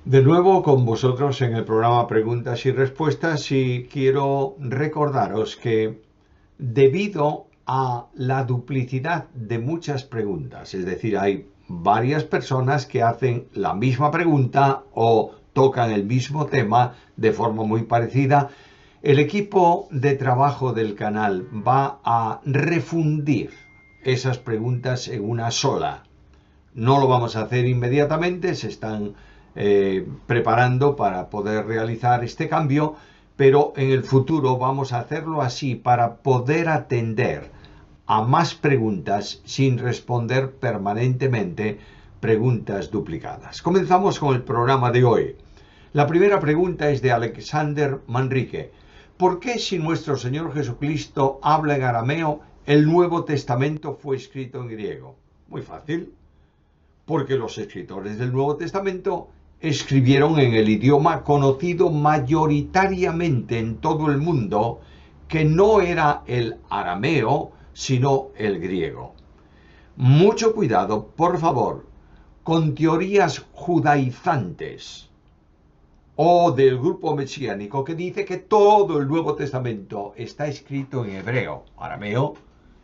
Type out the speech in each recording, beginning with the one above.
De nuevo con vosotros en el programa Preguntas y Respuestas y quiero recordaros que debido a la duplicidad de muchas preguntas, es decir, hay varias personas que hacen la misma pregunta o tocan el mismo tema de forma muy parecida, el equipo de trabajo del canal va a refundir esas preguntas en una sola. No lo vamos a hacer inmediatamente, se están preparando para poder realizar este cambio, pero en el futuro vamos a hacerlo así para poder atender a más preguntas sin responder permanentemente preguntas duplicadas. Comenzamos con el programa de hoy. La primera pregunta es de Alexander Manrique. ¿Por qué si nuestro Señor Jesucristo habla en arameo, el Nuevo Testamento fue escrito en griego? Muy fácil. Porque los escritores del Nuevo Testamento escribieron en el idioma conocido mayoritariamente en todo el mundo, que no era el arameo, sino el griego. Mucho cuidado, por favor, con teorías judaizantes o del grupo mesiánico que dice que todo el Nuevo Testamento está escrito en hebreo, arameo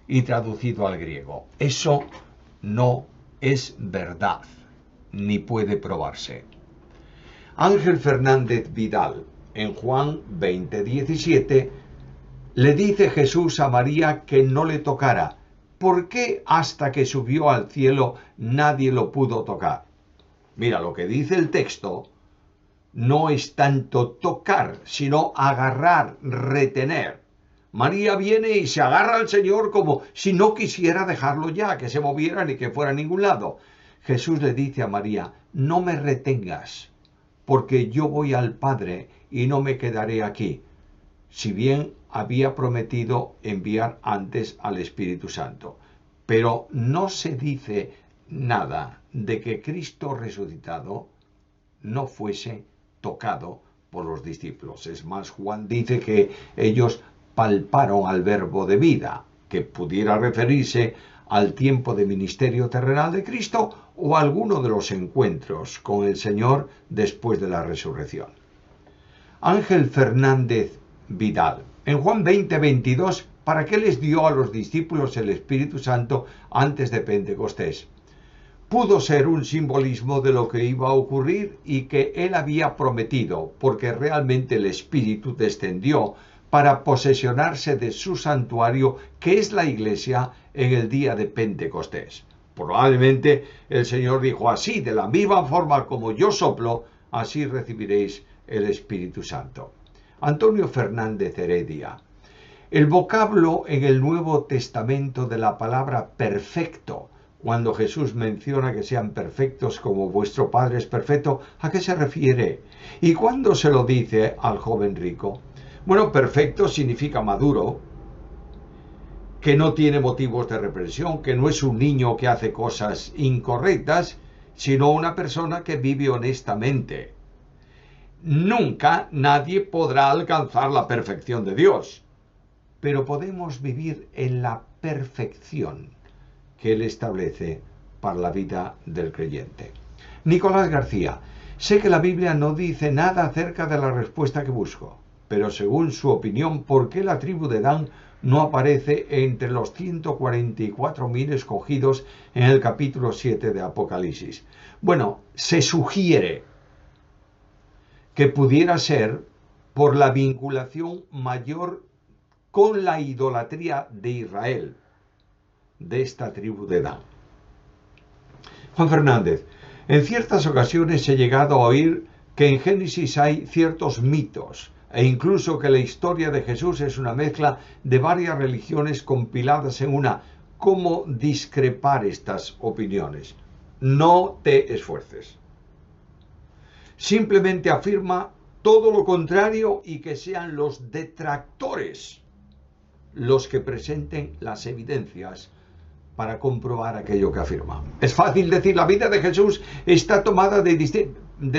y traducido al griego. Eso no es verdad, ni puede probarse. Ángel Fernández Vidal, en Juan 20:17, le dice Jesús a María que no le tocara. ¿Por qué hasta que subió al cielo nadie lo pudo tocar? Mira, lo que dice el texto no es tanto tocar, sino agarrar, retener. María viene y se agarra al Señor como si no quisiera dejarlo ya, que se moviera ni que fuera a ningún lado. Jesús le dice a María, no me retengas, porque yo voy al Padre y no me quedaré aquí, si bien había prometido enviar antes al Espíritu Santo. Pero no se dice nada de que Cristo resucitado no fuese tocado por los discípulos. Es más, Juan dice que ellos palparon al verbo de vida, que pudiera referirse al tiempo de ministerio terrenal de Cristo o a alguno de los encuentros con el Señor después de la resurrección. Ángel Fernández Vidal, en Juan 20:22, ¿para qué les dio a los discípulos el Espíritu Santo antes de Pentecostés? Pudo ser un simbolismo de lo que iba a ocurrir y que él había prometido, porque realmente el Espíritu descendió para posesionarse de su santuario, que es la Iglesia, en el día de Pentecostés. Probablemente el Señor dijo así, de la misma forma como yo soplo, así recibiréis el Espíritu Santo. Antonio Fernández Heredia. El vocablo en el Nuevo Testamento de la palabra perfecto, cuando Jesús menciona que sean perfectos como vuestro Padre es perfecto, ¿a qué se refiere? ¿Y cuándo se lo dice al joven rico? Bueno, perfecto significa maduro, que no tiene motivos de reprensión, que no es un niño que hace cosas incorrectas, sino una persona que vive honestamente. Nunca nadie podrá alcanzar la perfección de Dios, pero podemos vivir en la perfección que Él establece para la vida del creyente. Nicolás García, sé que la Biblia no dice nada acerca de la respuesta que busco, pero según su opinión, ¿por qué la tribu de Dan no aparece entre los 144.000 escogidos en el capítulo 7 de Apocalipsis? Bueno, se sugiere que pudiera ser por la vinculación mayor con la idolatría de Israel, de esta tribu de Dan. Juan Fernández, en ciertas ocasiones he llegado a oír que en Génesis hay ciertos mitos e incluso que la historia de Jesús es una mezcla de varias religiones compiladas en una. ¿Cómo discrepar estas opiniones? No te esfuerces. Simplemente afirma todo lo contrario y que sean los detractores los que presenten las evidencias para comprobar aquello que afirma. Es fácil decir, la vida de Jesús está tomada de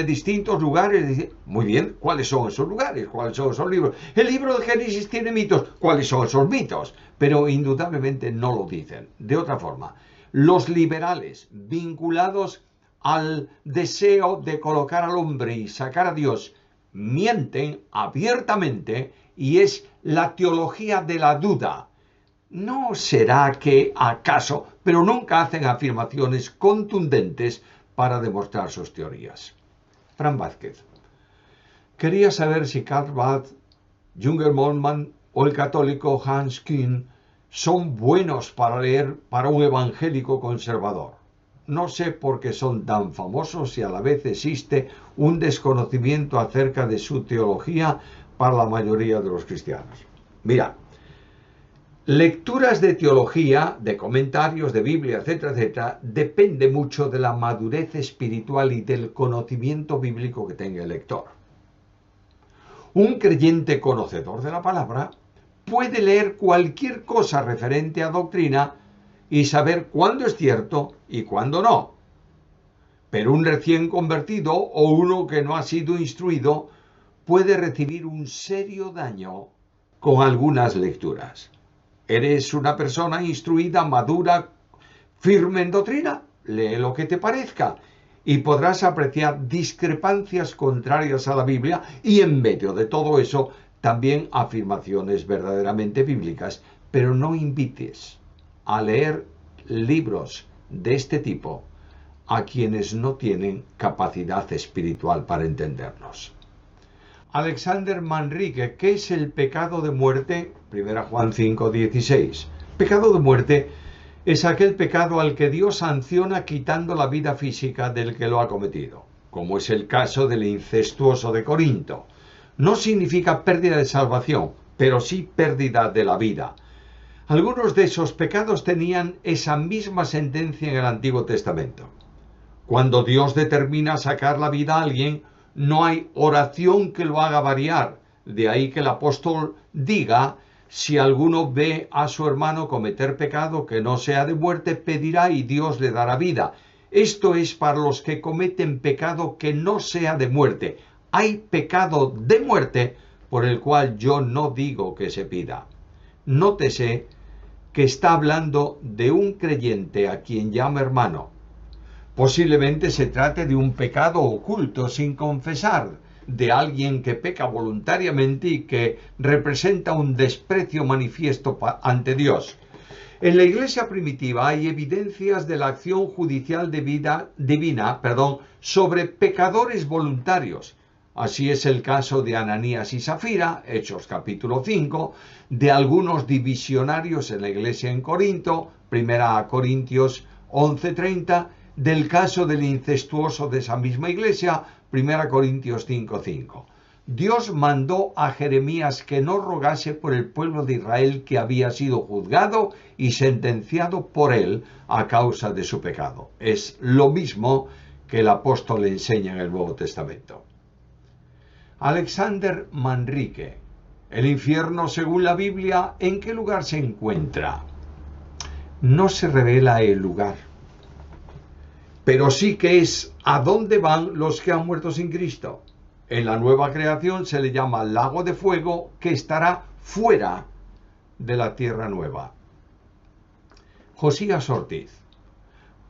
distintos lugares. Muy bien, ¿cuáles son esos lugares? ¿Cuáles son esos libros? El libro de Génesis tiene mitos. ¿Cuáles son esos mitos? Pero indudablemente no lo dicen. De otra forma, los liberales vinculados al deseo de colocar al hombre y sacar a Dios, mienten abiertamente y es la teología de la duda. ¿No será que acaso? Pero nunca hacen afirmaciones contundentes para demostrar sus teorías. Fran Vázquez. Quería saber si Karl Barth, Jürgen Moltmann o el católico Hans Kühn son buenos para leer para un evangélico conservador. No sé por qué son tan famosos y a la vez existe un desconocimiento acerca de su teología para la mayoría de los cristianos. Mira, lecturas de teología, de comentarios, de Biblia, etcétera, etcétera, depende mucho de la madurez espiritual y del conocimiento bíblico que tenga el lector. Un creyente conocedor de la palabra puede leer cualquier cosa referente a doctrina y saber cuándo es cierto y cuándo no. Pero un recién convertido o uno que no ha sido instruido puede recibir un serio daño con algunas lecturas. ¿Eres una persona instruida, madura, firme en doctrina? Lee lo que te parezca y podrás apreciar discrepancias contrarias a la Biblia y en medio de todo eso también afirmaciones verdaderamente bíblicas, pero no invites a leer libros de este tipo a quienes no tienen capacidad espiritual para entendernos. Alexander Manrique, ¿qué es el pecado de muerte? 1 Juan 5:16. Pecado de muerte es aquel pecado al que Dios sanciona quitando la vida física del que lo ha cometido, como es el caso del incestuoso de Corinto. No significa pérdida de salvación, pero sí pérdida de la vida. Algunos de esos pecados tenían esa misma sentencia en el Antiguo Testamento. Cuando Dios determina sacar la vida a alguien, no hay oración que lo haga variar. De ahí que el apóstol diga, si alguno ve a su hermano cometer pecado que no sea de muerte, pedirá y Dios le dará vida. Esto es para los que cometen pecado que no sea de muerte. Hay pecado de muerte por el cual yo no digo que se pida. Nótese que está hablando de un creyente a quien llama hermano. Posiblemente se trate de un pecado oculto sin confesar, de alguien que peca voluntariamente y que representa un desprecio manifiesto ante Dios. En la iglesia primitiva hay evidencias de la acción judicial divina sobre pecadores voluntarios. Así es el caso de Ananías y Safira, Hechos capítulo 5, de algunos divisionarios en la iglesia en Corinto, 1 Corintios 11:30, del caso del incestuoso de esa misma iglesia, 1 Corintios 5:5. Dios mandó a Jeremías que no rogase por el pueblo de Israel que había sido juzgado y sentenciado por él a causa de su pecado. Es lo mismo que el apóstol enseña en el Nuevo Testamento. Alexander Manrique. El infierno, según la Biblia, ¿en qué lugar se encuentra? No se revela el lugar, pero sí que es a dónde van los que han muerto sin Cristo. En la nueva creación se le llama lago de fuego, que estará fuera de la tierra nueva. Josías Ortiz.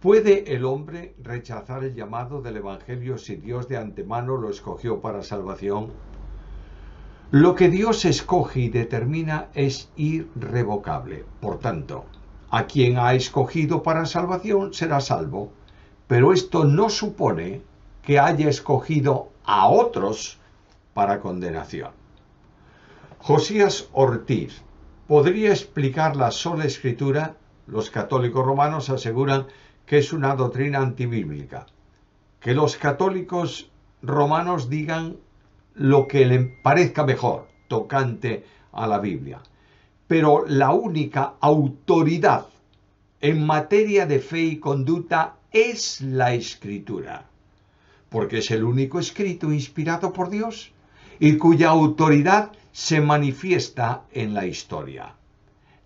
¿Puede el hombre rechazar el llamado del Evangelio si Dios de antemano lo escogió para salvación? Lo que Dios escoge y determina es irrevocable. Por tanto, a quien ha escogido para salvación será salvo. Pero esto no supone que haya escogido a otros para condenación. Josías Ortiz. ¿Podría explicar la sola escritura? Los católicos romanos aseguran que es una doctrina antibíblica. Que los católicos romanos digan lo que les parezca mejor tocante a la Biblia. Pero la única autoridad en materia de fe y conducta es la Escritura, porque es el único escrito inspirado por Dios y cuya autoridad se manifiesta en la historia.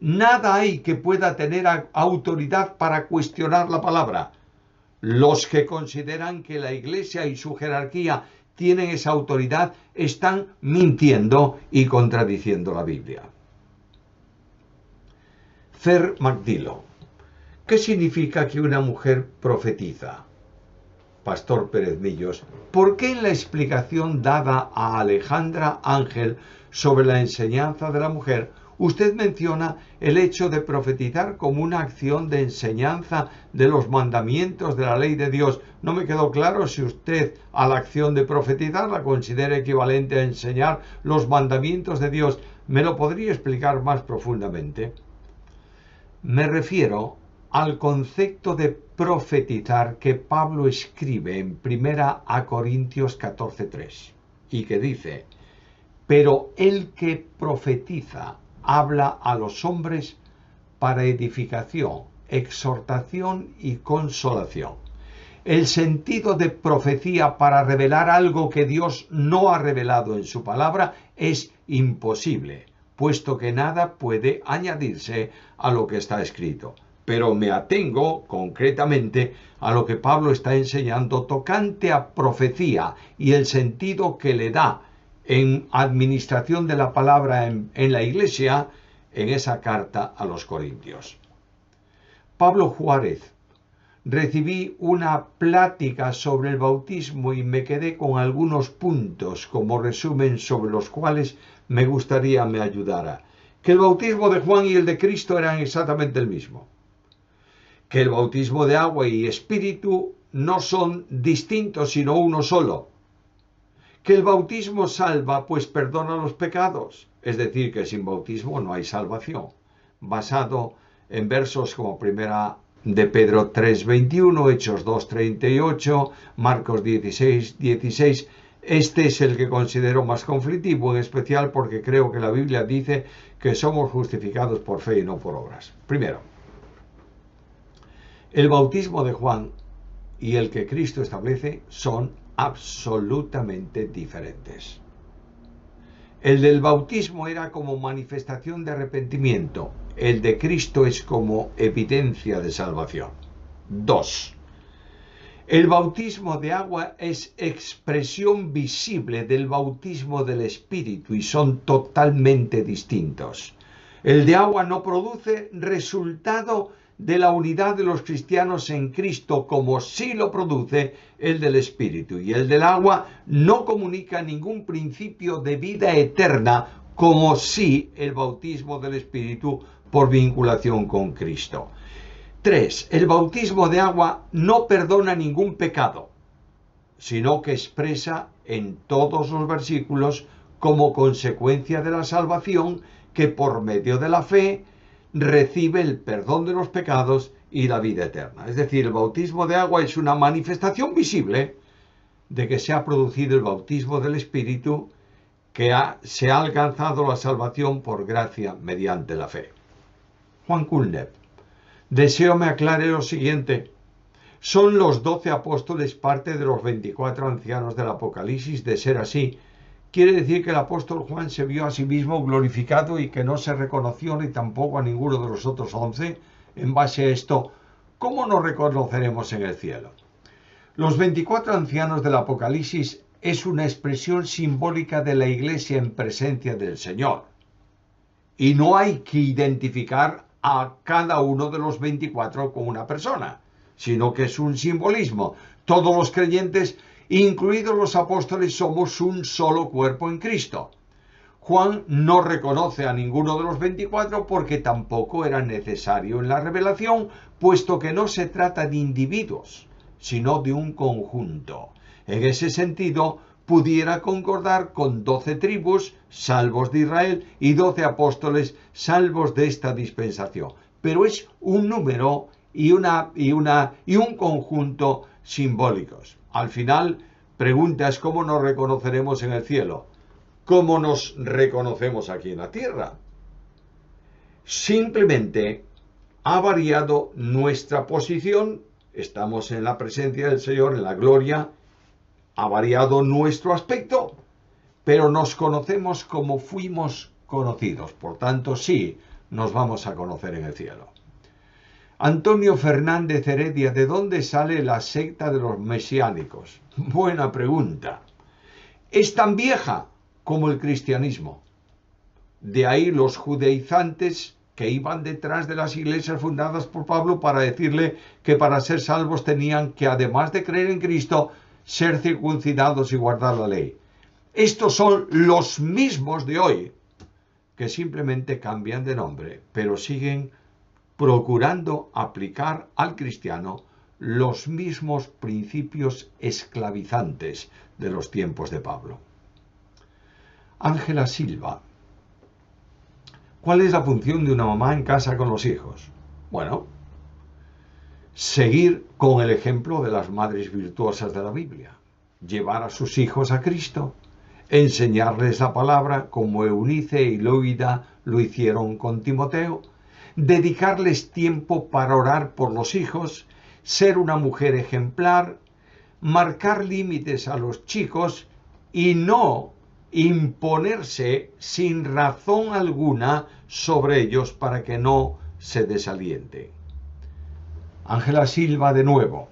Nada hay que pueda tener autoridad para cuestionar la palabra. Los que consideran que la Iglesia y su jerarquía tienen esa autoridad están mintiendo y contradiciendo la Biblia. Fer Magdilo. ¿Qué significa que una mujer profetiza? Pastor Pérez Millos, ¿por qué en la explicación dada a Alejandra Ángel sobre la enseñanza de la mujer, usted menciona el hecho de profetizar como una acción de enseñanza de los mandamientos de la ley de Dios? No me quedó claro si usted a la acción de profetizar la considera equivalente a enseñar los mandamientos de Dios. ¿Me lo podría explicar más profundamente? Me refiero al concepto de profetizar que Pablo escribe en 1 Corintios 14:3 y que dice: pero el que profetiza habla a los hombres para edificación, exhortación y consolación. El sentido de profecía para revelar algo que Dios no ha revelado en su palabra es imposible, puesto que nada puede añadirse a lo que está escrito. Pero me atengo concretamente a lo que Pablo está enseñando tocante a profecía y el sentido que le da en administración de la palabra en la iglesia en esa carta a los Corintios. Pablo Juárez: recibí una plática sobre el bautismo y me quedé con algunos puntos como resumen sobre los cuales me gustaría me ayudara. Que el bautismo de Juan y el de Cristo eran exactamente el mismo. Que el bautismo de agua y espíritu no son distintos sino uno solo. Que el bautismo salva, pues perdona los pecados. Es decir, que sin bautismo no hay salvación. Basado en versos como 1 de Pedro 3:21, Hechos 2:38, Marcos 16:16. Este es el que considero más conflictivo, en especial porque creo que la Biblia dice que somos justificados por fe y no por obras. Primero, el bautismo de Juan y el que Cristo establece son absolutamente diferentes. El del bautismo era como manifestación de arrepentimiento. El de Cristo es como evidencia de salvación. 2. El bautismo de agua es expresión visible del bautismo del Espíritu y son totalmente distintos. El de agua no produce resultado de la unidad de los cristianos en Cristo como sí lo produce el del Espíritu, y el del agua no comunica ningún principio de vida eterna como sí el bautismo del Espíritu por vinculación con Cristo. 3. El bautismo de agua no perdona ningún pecado, sino que expresa en todos los versículos como consecuencia de la salvación que por medio de la fe recibe el perdón de los pecados y la vida eterna. Es decir, el bautismo de agua es una manifestación visible de que se ha producido el bautismo del Espíritu, que se ha alcanzado la salvación por gracia mediante la fe. Juan Culnev: deseo me aclare lo siguiente. ¿Son los 12 apóstoles parte de los 24 ancianos del Apocalipsis? De ser así, ¿quiere decir que el apóstol Juan se vio a sí mismo glorificado y que no se reconoció ni tampoco a ninguno de los otros 11? En base a esto, ¿cómo nos reconoceremos en el cielo? Los 24 ancianos del Apocalipsis es una expresión simbólica de la Iglesia en presencia del Señor. Y no hay que identificar a cada uno de los 24 como una persona, sino que es un simbolismo. Todos los creyentes, incluidos los apóstoles, somos un solo cuerpo en Cristo. Juan no reconoce a ninguno de los 24 porque tampoco era necesario en la revelación, puesto que no se trata de individuos, sino de un conjunto. En ese sentido, pudiera concordar con 12 tribus, salvos de Israel, y 12 apóstoles, salvos de esta dispensación. Pero es un número y un conjunto simbólicos. Al final, preguntas: ¿cómo nos reconoceremos en el cielo? ¿Cómo nos reconocemos aquí en la tierra? Simplemente ha variado nuestra posición. Estamos en la presencia del Señor, en la gloria. Ha variado nuestro aspecto, pero nos conocemos como fuimos conocidos. Por tanto, sí, nos vamos a conocer en el cielo. Antonio Fernández Heredia: ¿de dónde sale la secta de los mesiánicos? Buena pregunta. Es tan vieja como el cristianismo. De ahí los judaizantes que iban detrás de las iglesias fundadas por Pablo para decirle que para ser salvos tenían que, además de creer en Cristo, ser circuncidados y guardar la ley. Estos son los mismos de hoy, que simplemente cambian de nombre, pero siguen procurando aplicar al cristiano los mismos principios esclavizantes de los tiempos de Pablo. Ángela Silva. ¿Cuál es la función de una mamá en casa con los hijos? Bueno, seguir con el ejemplo de las madres virtuosas de la Biblia, llevar a sus hijos a Cristo, enseñarles la palabra como Eunice y Loida lo hicieron con Timoteo, dedicarles tiempo para orar por los hijos, ser una mujer ejemplar, marcar límites a los chicos y no imponerse sin razón alguna sobre ellos para que no se desalienten. Ángela Silva de nuevo.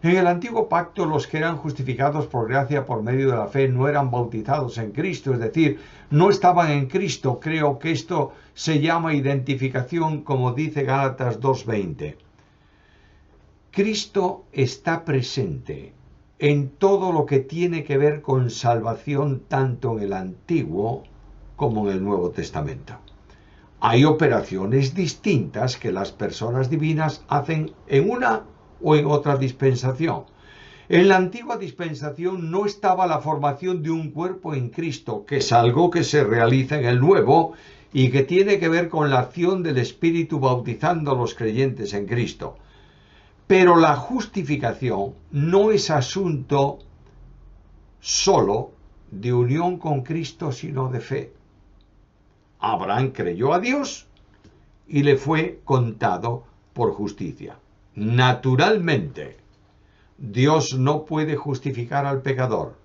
En el antiguo pacto los que eran justificados por gracia por medio de la fe no eran bautizados en Cristo, es decir, no estaban en Cristo. Creo que esto se llama identificación, como dice Gálatas 2:20. Cristo está presente en todo lo que tiene que ver con salvación, tanto en el Antiguo como en el Nuevo Testamento. Hay operaciones distintas que las personas divinas hacen en una o en otra dispensación. En la antigua dispensación no estaba la formación de un cuerpo en Cristo, que es algo que se realiza en el Nuevo y que tiene que ver con la acción del Espíritu bautizando a los creyentes en Cristo. Pero la justificación no es asunto solo de unión con Cristo, sino de fe. Abraham creyó a Dios y le fue contado por justicia. Naturalmente, Dios no puede justificar al pecador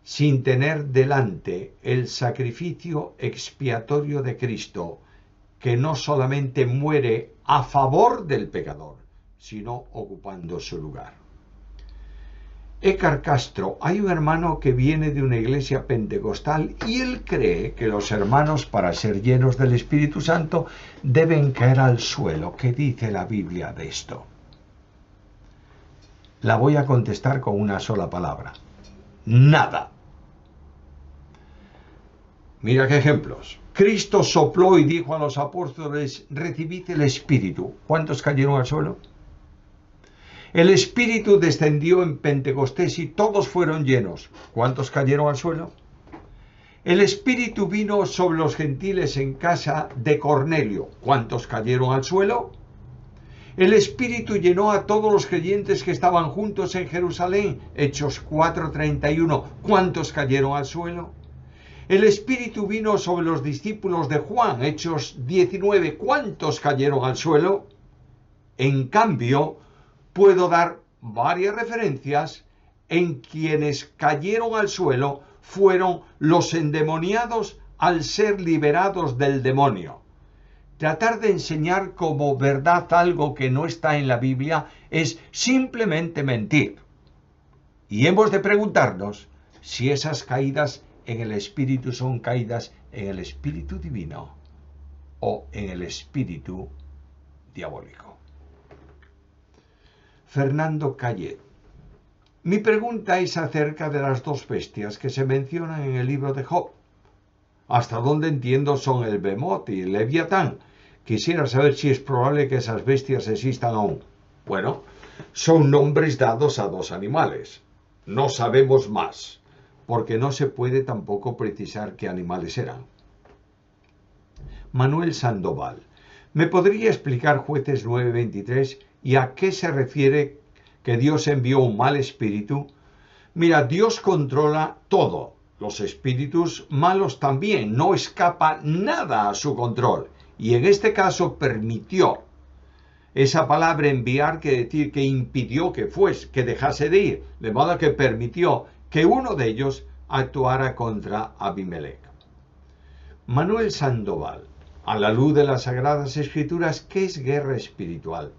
sin tener delante el sacrificio expiatorio de Cristo, que no solamente muere a favor del pecador, sino ocupando su lugar. Écar Castro, hay un hermano que viene de una iglesia pentecostal y él cree que los hermanos, para ser llenos del Espíritu Santo, deben caer al suelo. ¿Qué dice la Biblia de esto? La voy a contestar con una sola palabra. Nada. Mira qué ejemplos. Cristo sopló y dijo a los apóstoles, recibid el Espíritu. ¿Cuántos cayeron al suelo? El Espíritu descendió en Pentecostés y todos fueron llenos. ¿Cuántos cayeron al suelo? El Espíritu vino sobre los gentiles en casa de Cornelio. ¿Cuántos cayeron al suelo? El Espíritu llenó a todos los creyentes que estaban juntos en Jerusalén. Hechos 4:31. ¿Cuántos cayeron al suelo? El Espíritu vino sobre los discípulos de Juan. Hechos 19. ¿Cuántos cayeron al suelo? En cambio, puedo dar varias referencias en quienes cayeron al suelo fueron los endemoniados al ser liberados del demonio. Tratar de enseñar como verdad algo que no está en la Biblia es simplemente mentir. Y hemos de preguntarnos si esas caídas en el Espíritu son caídas en el Espíritu divino o en el Espíritu diabólico. Fernando Cayet. Mi pregunta es acerca de las dos bestias que se mencionan en el libro de Job. Hasta donde entiendo son el Behemoth y el Leviatán. Quisiera saber si es probable que esas bestias existan aún. Bueno, son nombres dados a dos animales. No sabemos más, porque no se puede tampoco precisar qué animales eran. Manuel Sandoval. ¿Me podría explicar Jueces 9:23 y a qué se refiere que Dios envió un mal espíritu? Mira, Dios controla todo. Los espíritus malos también. No escapa nada a su control. Y en este caso permitió. Esa palabra enviar quiere decir que impidió que dejase de ir. De modo que permitió que uno de ellos actuara contra Abimelech. Manuel Sandoval. A la luz de las Sagradas Escrituras, ¿qué es guerra espiritual?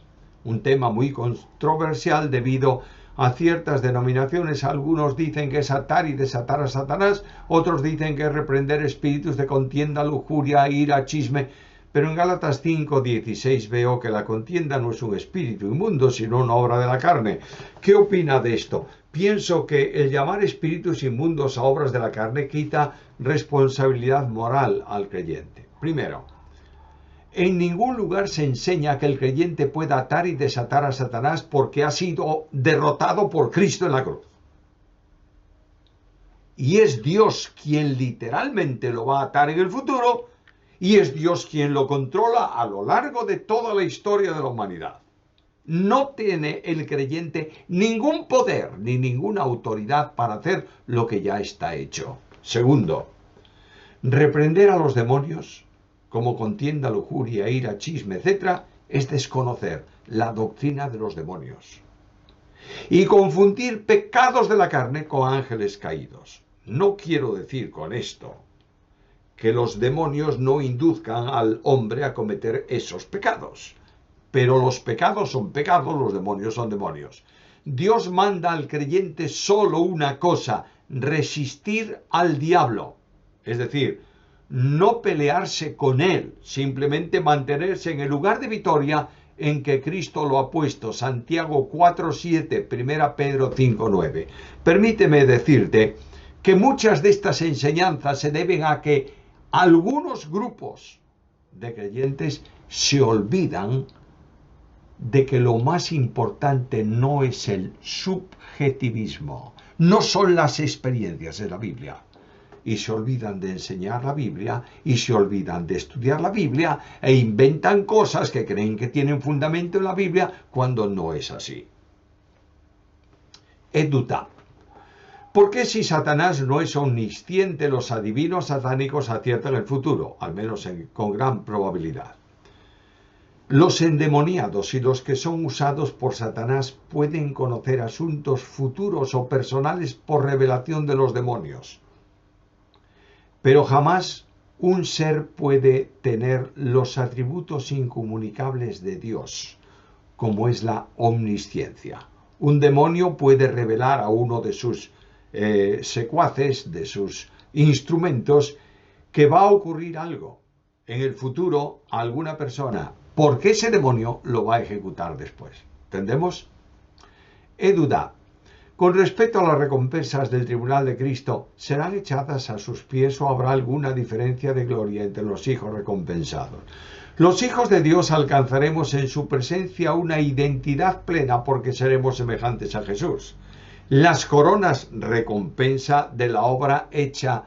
Un tema muy controversial debido a ciertas denominaciones. Algunos dicen que es atar y desatar a Satanás, otros dicen que es reprender espíritus de contienda, lujuria, ira, chisme. Pero en Gálatas 5:16 veo que la contienda no es un espíritu inmundo, sino una obra de la carne. ¿Qué opina de esto? Pienso que el llamar espíritus inmundos a obras de la carne quita responsabilidad moral al creyente. Primero, en ningún lugar se enseña que el creyente pueda atar y desatar a Satanás porque ha sido derrotado por Cristo en la cruz. Y es Dios quien literalmente lo va a atar en el futuro, y es Dios quien lo controla a lo largo de toda la historia de la humanidad. No tiene el creyente ningún poder ni ninguna autoridad para hacer lo que ya está hecho. Segundo, reprender a los demonios, como contienda, lujuria, ira, chisme, etc., es desconocer la doctrina de los demonios y confundir pecados de la carne con ángeles caídos. No quiero decir con esto que los demonios no induzcan al hombre a cometer esos pecados, pero los pecados son pecados, los demonios son demonios. Dios manda al creyente solo una cosa: resistir al diablo, es decir, no pelearse con él, simplemente mantenerse en el lugar de victoria en que Cristo lo ha puesto. Santiago 4:7, 1 Pedro 5:9. Permíteme decirte que muchas de estas enseñanzas se deben a que algunos grupos de creyentes se olvidan de que lo más importante no es el subjetivismo, no son las experiencias de la Biblia. Y se olvidan de enseñar la Biblia, y se olvidan de estudiar la Biblia, e inventan cosas que creen que tienen fundamento en la Biblia, cuando no es así. Eduta. ¿Por qué, si Satanás no es omnisciente, los adivinos satánicos aciertan el futuro? Al menos con gran probabilidad. Los endemoniados y los que son usados por Satanás pueden conocer asuntos futuros o personales por revelación de los demonios. Pero jamás un ser puede tener los atributos incomunicables de Dios, como es la omnisciencia. Un demonio puede revelar a uno de sus secuaces, de sus instrumentos, que va a ocurrir algo en el futuro a alguna persona, porque ese demonio lo va a ejecutar después. ¿Entendemos? Eduda. Con respecto a las recompensas del tribunal de Cristo, ¿serán echadas a sus pies o habrá alguna diferencia de gloria entre los hijos recompensados? Los hijos de Dios alcanzaremos en su presencia una identidad plena porque seremos semejantes a Jesús. Las coronas recompensa de la obra hecha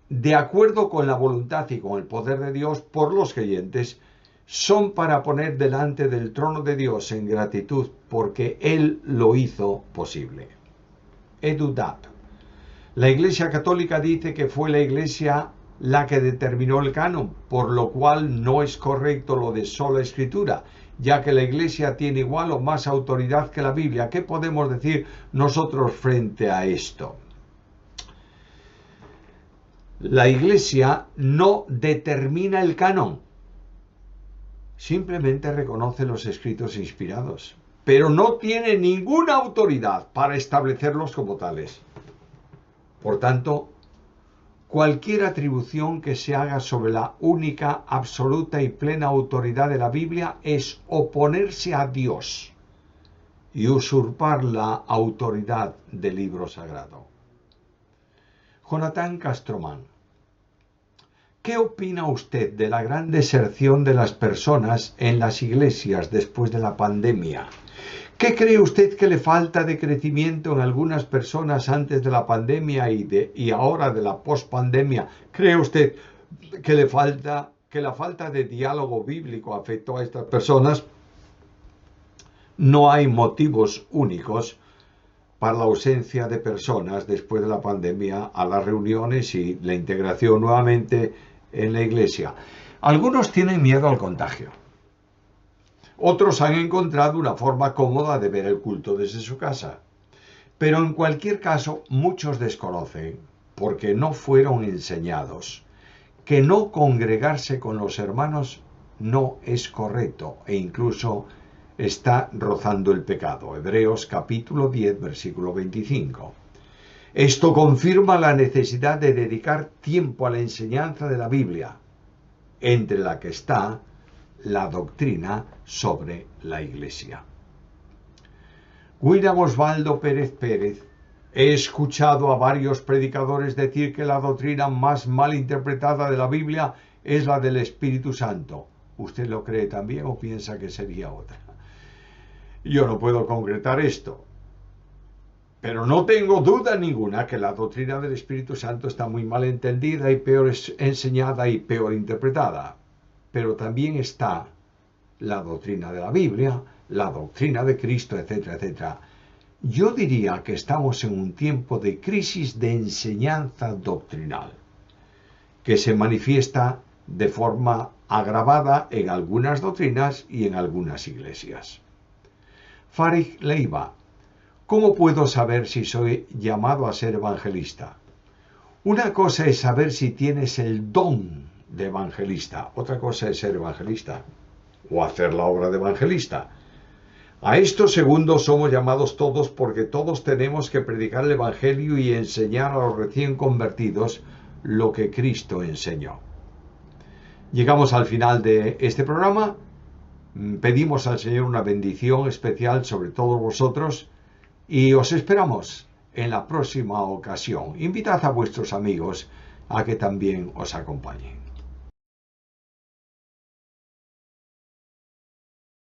de acuerdo con la voluntad y con el poder de Dios por los creyentes son para poner delante del trono de Dios en gratitud porque Él lo hizo posible. Edudat. La Iglesia Católica dice que fue la Iglesia la que determinó el canon, por lo cual no es correcto lo de sola escritura, ya que la Iglesia tiene igual o más autoridad que la Biblia. ¿Qué podemos decir nosotros frente a esto? La Iglesia no determina el canon, simplemente reconoce los escritos inspirados, pero no tiene ninguna autoridad para establecerlos como tales. Por tanto, cualquier atribución que se haga sobre la única, absoluta y plena autoridad de la Biblia es oponerse a Dios y usurpar la autoridad del libro sagrado. Jonathan Castromán. ¿Qué opina usted de la gran deserción de las personas en las iglesias después de la pandemia? ¿Qué cree usted que le falta de crecimiento en algunas personas antes de la pandemia y ahora de la pospandemia? ¿Cree usted que la falta de diálogo bíblico afectó a estas personas? No hay motivos únicos para la ausencia de personas después de la pandemia a las reuniones y la integración nuevamente en la iglesia. Algunos tienen miedo al contagio. Otros han encontrado una forma cómoda de ver el culto desde su casa. Pero en cualquier caso, muchos desconocen, porque no fueron enseñados, que no congregarse con los hermanos no es correcto e incluso está rozando el pecado. Hebreos capítulo 10, versículo 25. Esto confirma la necesidad de dedicar tiempo a la enseñanza de la Biblia. entre la que está la doctrina sobre la Iglesia. William Osvaldo Pérez Pérez: he escuchado a varios predicadores decir que la doctrina más mal interpretada de la Biblia es la del Espíritu Santo. ¿Usted lo cree también o piensa que sería otra? Yo no puedo concretar esto, pero no tengo duda ninguna que la doctrina del Espíritu Santo está muy mal entendida y peor enseñada y peor interpretada. Pero también está la doctrina de la Biblia, la doctrina de Cristo, etcétera, etcétera. Yo diría que estamos en un tiempo de crisis de enseñanza doctrinal, que se manifiesta de forma agravada en algunas doctrinas y en algunas iglesias. Farid Leiva: ¿cómo puedo saber si soy llamado a ser evangelista? Una cosa es saber si tienes el don de evangelista, otra cosa es ser evangelista o hacer la obra de evangelista. A esto segundo somos llamados todos, porque todos tenemos que predicar el Evangelio y enseñar a los recién convertidos lo que Cristo enseñó. Llegamos al final de este programa. Pedimos al Señor una bendición especial sobre todos vosotros y os esperamos en la próxima ocasión. Invitad a vuestros amigos a que también os acompañen.